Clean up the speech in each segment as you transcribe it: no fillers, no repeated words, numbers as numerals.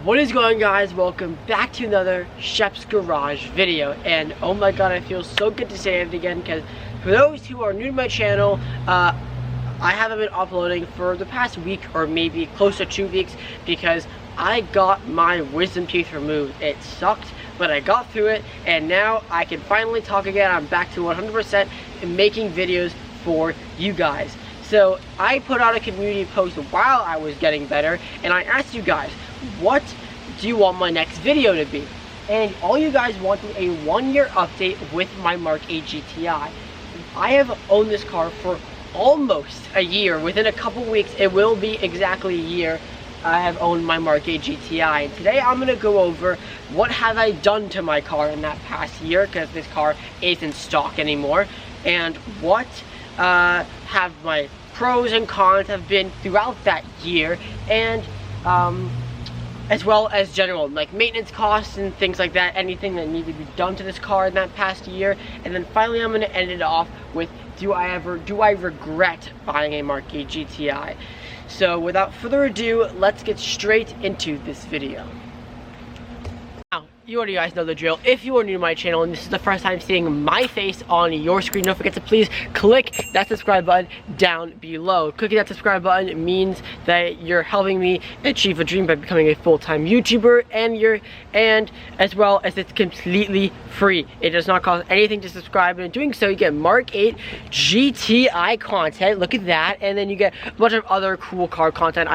What is going on, guys? Welcome back to another Shep's Garage video. And oh my god, I feel so good to say it again, because for those who are new to my channel, I haven't been uploading for the past week or maybe close to 2 weeks because I got my wisdom teeth removed. It sucked, but I got through it, and now I can finally talk again. I'm back to 100% in making videos for you guys. So I put out a community post while I was getting better, and I asked you guys, what do you want my next video to be? And all you guys wanted a 1-year update with my Mark 8 GTI. I have owned this car for almost a year. Within a couple weeks, it will be exactly a year I have owned my Mark 8 GTI. And today I'm going to go over what have I done to my car in that past year, because this car isn't stock anymore, and what have my pros and cons have been throughout that year, and as well as general like maintenance costs and things like that, anything that needed to be done to this car in that past year. And then finally I'm going to end it off with, do I regret buying a Mark 8 GTI? So without further ado, let's get straight into this video. Now, you already guys know the drill. If you are new to my channel and this is the first time seeing my face on your screen, don't forget to please click that subscribe button down below. Clicking that subscribe button means that you're helping me achieve a dream by becoming a full-time YouTuber, and as well as it's completely free. It does not cost anything to subscribe, and in doing so you get Mark 8 GTI content. Look at that. And then you get a bunch of other cool car content.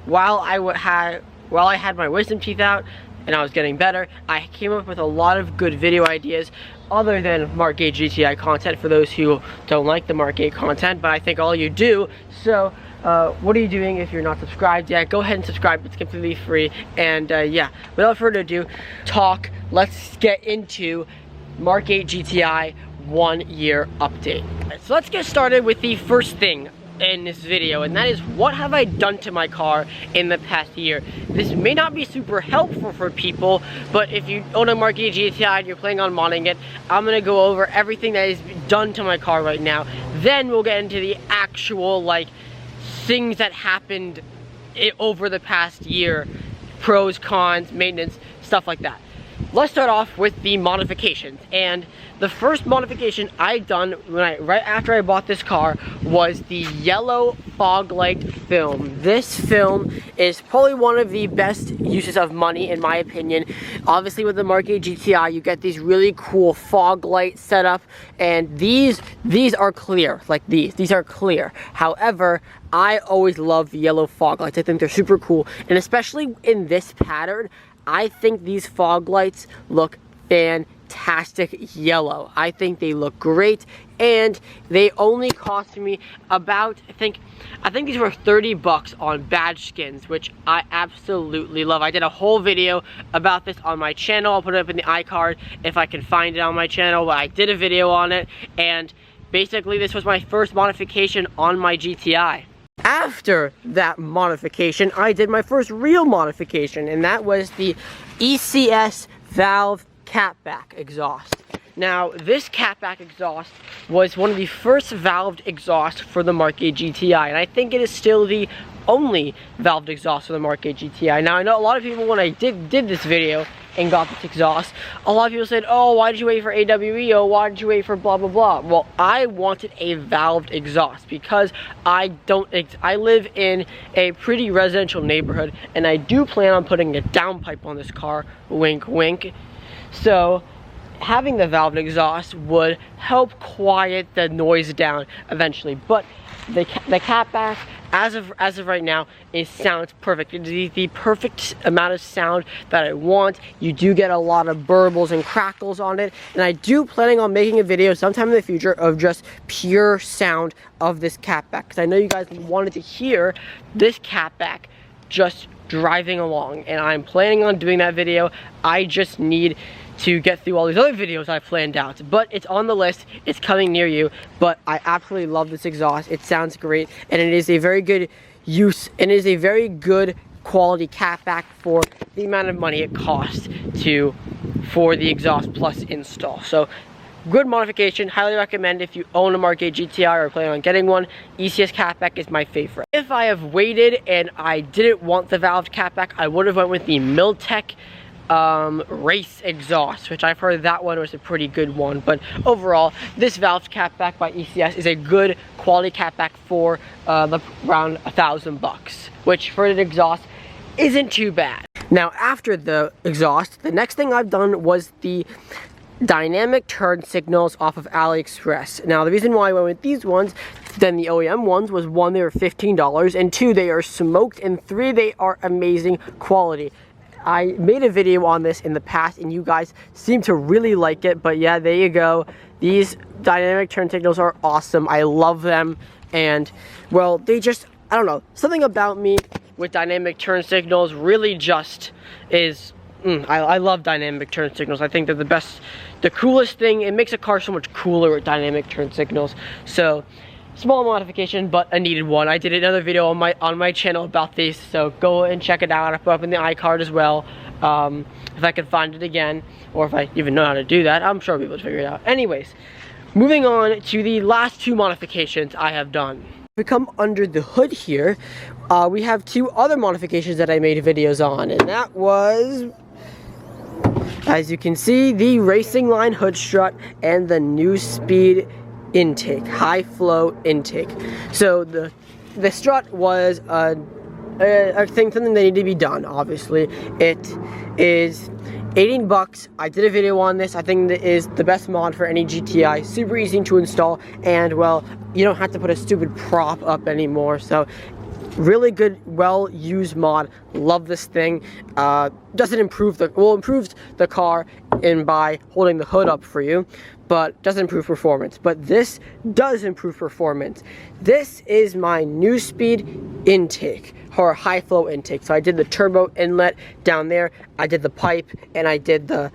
While I had my wisdom teeth out and I was getting better, I came up with a lot of good video ideas other than Mark 8 GTI content for those who don't like the Mark 8 content, but I think all you do. So what are you doing if you're not subscribed yet? Go ahead and subscribe. It's completely free. And yeah, without further ado, let's get into Mark 8 GTI 1-year update. So let's get started with the first thing in this video, and that is, what have I done to my car in the past year? This may not be super helpful for people, but if you own a Mark 8 GTI and you're planning on modding it, I'm gonna go over everything that is done to my car right now. Then we'll get into the actual like things that happened over the past year, pros, cons, maintenance, stuff like that. Let's start off with the modifications. And the first modification I done right after I bought this car was the yellow fog light film. This film is probably one of the best uses of money in my opinion. Obviously with the Mark 8 GTI you get these really cool fog light setup, and these are clear, like these are clear. However, I always love the yellow fog lights. I think they're super cool, and especially in this pattern, I think these fog lights look fantastic yellow. I think they look great, and they only cost me about, I think these were 30 bucks on badge skins, which I absolutely love. I did a whole video about this on my channel. I'll put it up in the iCard if I can find it on my channel, but I did a video on it, and basically this was my first modification on my GTI. After that modification, I did my first real modification, and that was the ECS valve catback exhaust. Now, this catback exhaust was one of the first valved exhausts for the Mark 8 GTI, and I think it is still the only valved exhaust for the Mark 8 GTI. Now, I know a lot of people, when I did this video and got this exhaust, a lot of people said, oh, why did you wait for AWE? Oh, why did you wait for blah blah blah? Well, I wanted a valved exhaust because I live in a pretty residential neighborhood, and I do plan on putting a downpipe on this car, wink wink. So having the valved exhaust would help quiet the noise down eventually. But the catback, as of right now, it sounds perfect. It is the perfect amount of sound that I want. You do get a lot of burbles and crackles on it, and I do planning on making a video sometime in the future of just pure sound of this catback, because I know you guys wanted to hear this catback just driving along, and I'm planning on doing that video. I just need to get through all these other videos I've planned out, but it's on the list. It's coming near you. But I absolutely love this exhaust. It sounds great, and it is a very good use, and it is a very good quality catback for the amount of money it costs for the exhaust plus install. So good modification, highly recommend if you own a Mark 8 GTI or plan on getting one. ECS catback is my favorite. If I have waited and I didn't want the valved catback, I would have went with the Miltech race exhaust, which I've heard that one was a pretty good one. But overall, this valved catback by ECS is a good quality catback for around $1,000, which for an exhaust isn't too bad. Now after the exhaust, the next thing I've done was the dynamic turn signals off of AliExpress. Now the reason why I went with these ones than the OEM ones was, one, they were $15, and two, they are smoked, and three, they are amazing quality. I made a video on this in the past and you guys seem to really like it, but yeah, there you go. These dynamic turn signals are awesome. I love them, and well, they just, I don't know, something about me with dynamic turn signals really just is, I love dynamic turn signals. I think they're the best, the coolest thing. It makes a car so much cooler with dynamic turn signals. So small modification, but a needed one. I did another video on my channel about these, so go and check it out. I put up in the iCard as well, if I can find it again, or if I even know how to do that. I'm sure I'll be able to figure it out. Anyways, moving on to the last two modifications I have done. We come under the hood here, we have two other modifications that I made videos on, and that was, as you can see, the racing line hood strut and the new speed intake, high flow intake. So the strut was something that needed to be done. Obviously, it is $18. I did a video on this. I think that is the best mod for any GTI. Super easy to install, and well, you don't have to put a stupid prop up anymore. So really good, well used mod. Love this thing. Doesn't improve improves the car in by holding the hood up for you, but doesn't improve performance. But this does improve performance. This is my new speed intake, or high flow intake. So I did the turbo inlet down there, I did the pipe, and I did the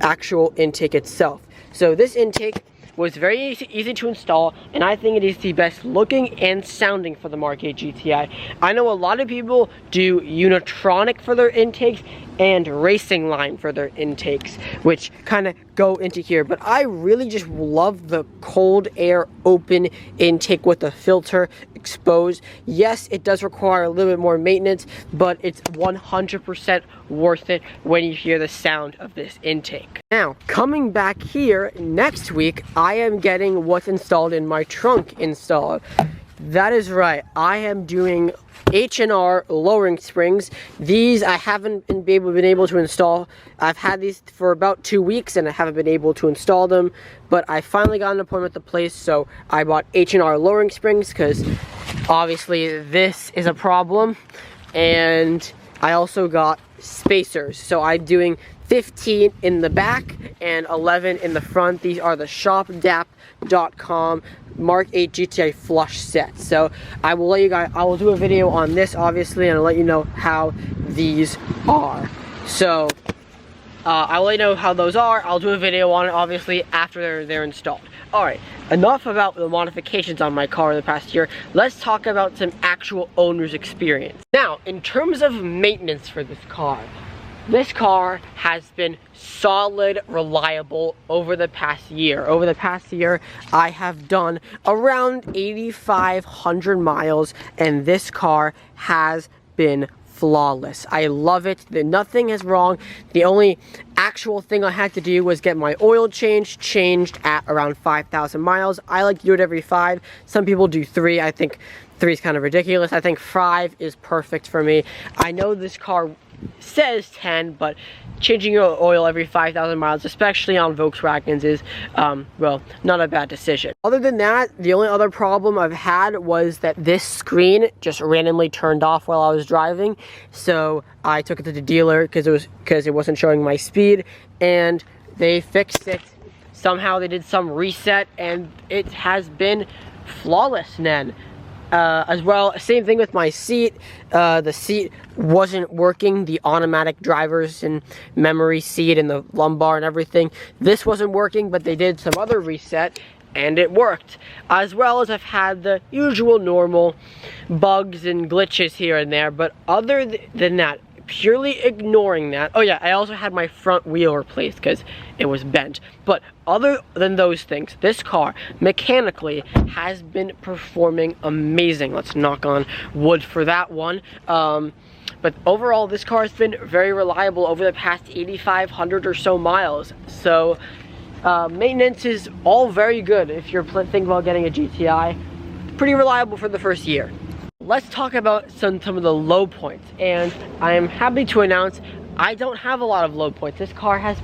actual intake itself. So this intake was very easy to install, and I think it is the best looking and sounding for the Mark 8 GTI. I know a lot of people do Unitronic for their intakes and racing line for their intakes, which kind of go into here, but I really just love the cold air open intake with the filter exposed. Yes, it does require a little bit more maintenance, but it's 100% worth it when you hear the sound of this intake. Now, coming back here, next week, I am getting what's installed in my trunk installed. That is right, I am doing H&R lowering springs. These I haven't been able to install. I've had these for about 2 weeks and I haven't been able to install them, but I finally got an appointment at the place, so I bought H&R lowering springs because obviously this is a problem, and I also got spacers. So I'm doing 15 in the back and 11 in the front. These are the shopdap.com Mark 8 GTI flush set. So I will let you guys, I will do a video on this obviously, and I'll let you know how these are. So I'll let you know how those are. I'll do a video on it obviously after they're installed. Alright, enough about the modifications on my car in the past year. Let's talk about some actual owner's experience. Now, in terms of maintenance for this car has been solid, reliable over the past year. Over the past year, I have done around 8,500 miles, and this car has been flawless. I love it. Nothing is wrong. The only actual thing I had to do was get my oil changed at around 5,000 miles. I like to do it every 5. Some people do 3. I think 3 is kind of ridiculous. I think 5 is perfect for me. I know this car says 10, but changing your oil every 5,000 miles, especially on Volkswagens, is well, not a bad decision. Other than that, the only other problem I've had was that this screen just randomly turned off while I was driving. So I took it to the dealer because it wasn't showing my speed, and they fixed it. Somehow they did some reset, and it has been flawless then. As well, same thing with my seat. The seat wasn't working, the automatic drivers and memory seat and the lumbar and everything. This wasn't working, but they did some other reset and it worked. As well as I've had the usual normal bugs and glitches here and there, but other than that, purely ignoring that, oh yeah, I also had my front wheel replaced because it was bent. But other than those things, this car mechanically has been performing amazing. Let's knock on wood for that one. But overall, this car has been very reliable over the past 8,500 or so miles. So maintenance is all very good if you're thinking about getting a GTI. Pretty reliable for the first year. Let's talk about some of the low points, and I am happy to announce I don't have a lot of low points. This car has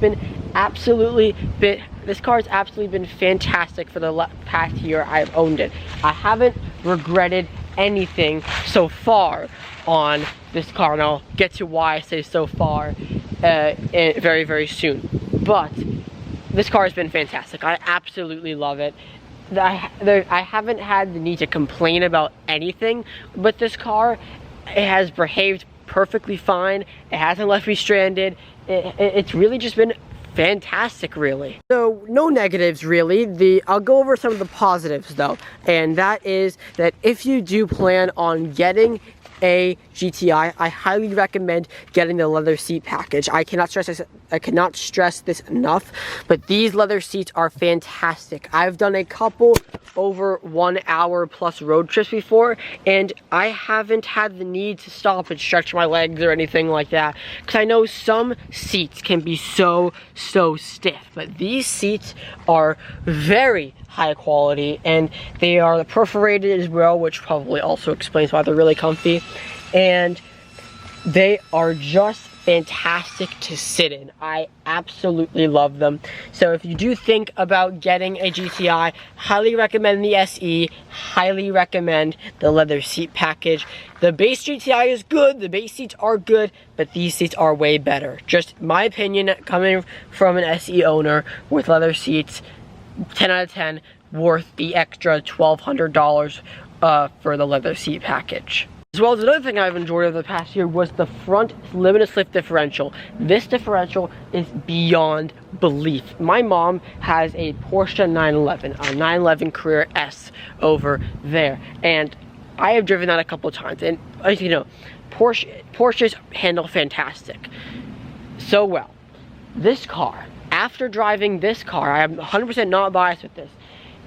absolutely been fantastic for the past year I've owned it. I haven't regretted anything so far on this car, and I'll get to why I say so far very, very soon. But this car has been fantastic. I absolutely love it. I haven't had the need to complain about anything with this car. It has behaved perfectly fine. It hasn't left me stranded. It's really just been fantastic, really. So no negatives really. I'll go over some of the positives though, and that is that if you do plan on getting a GTI, I highly recommend getting the leather seat package. I cannot stress this enough, but these leather seats are fantastic. I've done a couple over 1 hour plus road trips before, and I haven't had the need to stop and stretch my legs or anything like that, because I know some seats can be so stiff, but these seats are very high quality, and they are perforated as well, which probably also explains why they're really comfy, and they are just fantastic to sit in. I absolutely love them. So if you do think about getting a GTI, highly recommend the SE, highly recommend the leather seat package. The base GTI is good, the base seats are good, but these seats are way better. Just my opinion, coming from an SE owner with leather seats, 10 out of 10, worth the extra $1,200 for the leather seat package. As well as another thing I've enjoyed over the past year was the front limited slip differential. This differential is beyond belief. My mom has a Porsche 911, a 911 Carrera S over there, and I have driven that a couple of times, and as you know, Porsches handle fantastic. So well, this car, after driving this car, I am 100% not biased with this.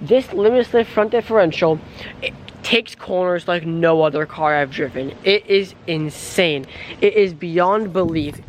This limited slip front differential, it takes corners like no other car I've driven. It is insane. It is beyond belief.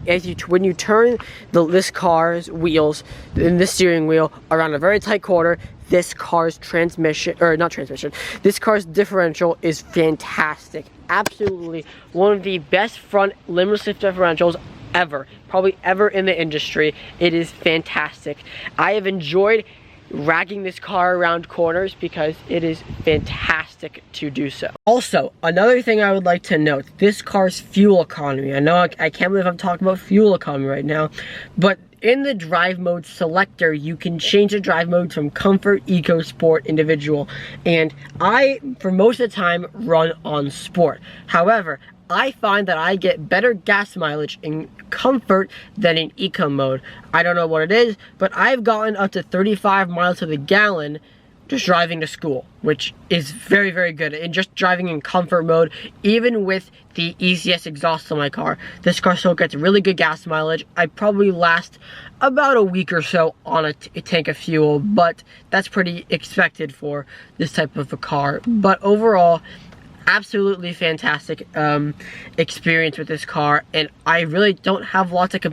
When you turn this car's wheels and the steering wheel around a very tight corner, this car's this car's differential is fantastic. Absolutely one of the best front limited slip differentials ever, probably ever in the industry. It is fantastic. I have enjoyed ragging this car around corners because it is fantastic to do so. Also, another thing I would like to note, this car's fuel economy. I know I can't believe I'm talking about fuel economy right now, but in the drive mode selector, you can change the drive mode from comfort, eco, sport, individual, and I, for most of the time, run on sport. However, I find that I get better gas mileage in comfort than in eco mode. I don't know what it is, but I've gotten up to 35 miles to the gallon just driving to school, which is very, very good. And just driving in comfort mode, even with the ECS exhaust on my car, this car still gets really good gas mileage. I probably last about a week or so on a tank of fuel, but that's pretty expected for this type of a car. But overall, absolutely fantastic experience with this car, and I really don't have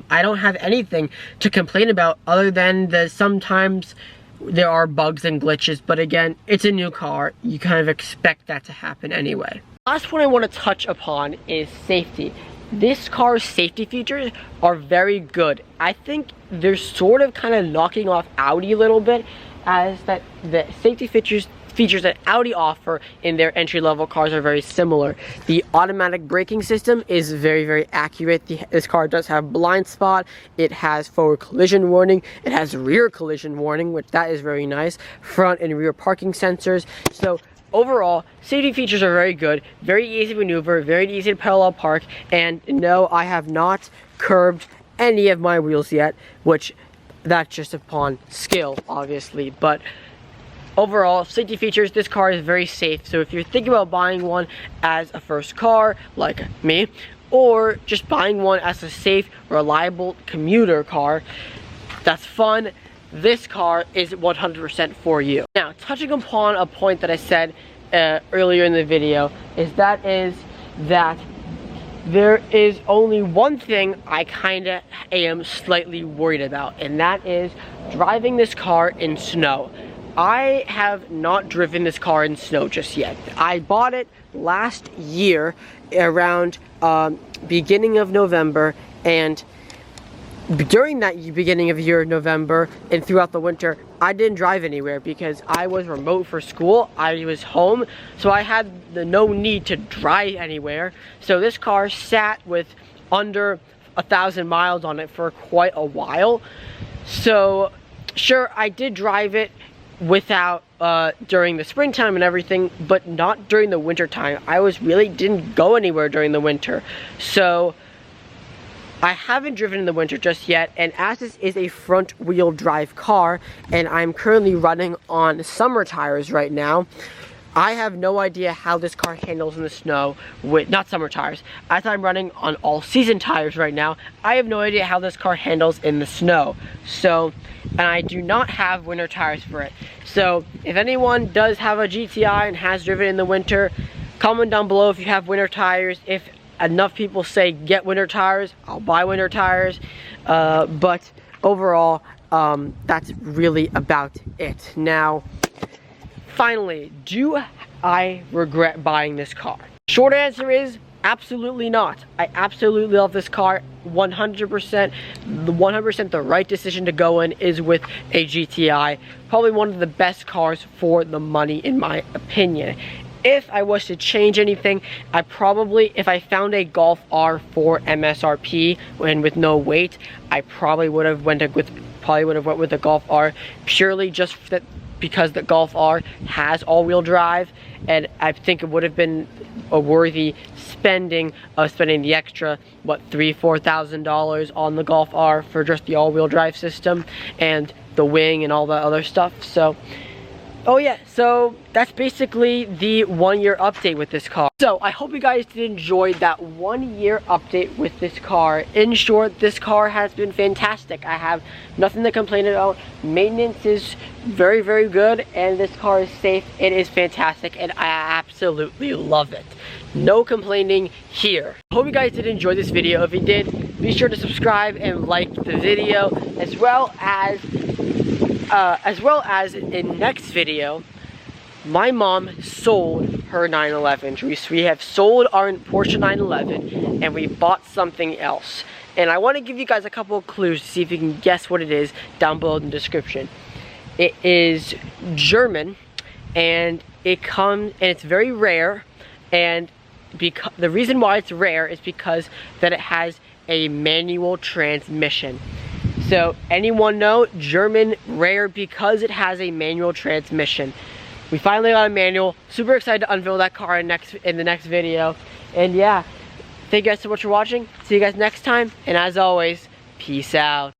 I don't have anything to complain about other than sometimes there are bugs and glitches, but again, it's a new car. You kind of expect that to happen anyway. Last one I want to touch upon is safety. This car's safety features are very good. I think they're sort of kind of knocking off Audi a little bit, as that the safety features that Audi offer in their entry-level cars are very similar. The automatic braking system is very, very accurate. This car does have blind spot. It has forward collision warning. It has rear collision warning, which that is very nice. Front and rear parking sensors. So overall, safety features are very good. Very easy to maneuver, very easy to parallel park. And no, I have not curbed any of my wheels yet, which that's just upon skill, obviously. But overall, safety features, this car is very safe. So if you're thinking about buying one as a first car, like me, or just buying one as a safe, reliable commuter car that's fun, this car is 100% for you. Now, touching upon a point that I said earlier in the video, is that there is only one thing I kinda am slightly worried about, and that is driving this car in snow. I have not driven this car in snow just yet. I bought it last year around beginning of November, and during that beginning of year November and throughout the winter, I didn't drive anywhere because I was remote for school. I was home, so I had no need to drive anywhere. So this car sat with under 1,000 miles on it for quite a while. So sure, I did drive it without during the springtime and everything, but not during the winter time. I didn't go anywhere during the winter. So I haven't driven in the winter just yet, and as this is a front wheel drive car and I'm currently running on summer tires right now, I have no idea how this car handles in the snow with, not summer tires, as I'm running on all season tires right now, I have no idea how this car handles in the snow. So, and I do not have winter tires for it. So if anyone does have a GTI and has driven in the winter, comment down below if you have winter tires. If enough people say get winter tires, I'll buy winter tires, but overall that's really about it. Now finally, do I regret buying this car? Short answer is absolutely not. I absolutely love this car. 100% the right decision to go in is with a GTI. Probably one of the best cars for the money in my opinion. If I was to change anything, I probably, if I found a Golf R for MSRP and with no weight, I probably would have went with the Golf R purely just because the Golf R has all-wheel drive, and I think it would have been a worthy spending the extra $3,000-4,000 on the Golf R for just the all-wheel drive system and the wing and all that other stuff. So oh yeah, so that's basically the 1 year update with this car. So I hope you guys did enjoy that 1 year update with this car. In short, this car has been fantastic. I have nothing to complain about. Maintenance is very, very good, and this car is safe. It is fantastic, and I absolutely love it. No complaining here. I hope you guys did enjoy this video. If you did, be sure to subscribe and like the video, as well as in next video, my mom sold her 911. We have sold our Porsche 911 and we bought something else. And I want to give you guys a couple of clues to see if you can guess what it is down below in the description. It is German, and it's very rare, and the reason why it's rare is because that it has a manual transmission. So anyone know? German, rare because it has a manual transmission. We finally got a manual. Super excited to unveil that car in the next video. And yeah, thank you guys so much for watching. See you guys next time. And as always, peace out.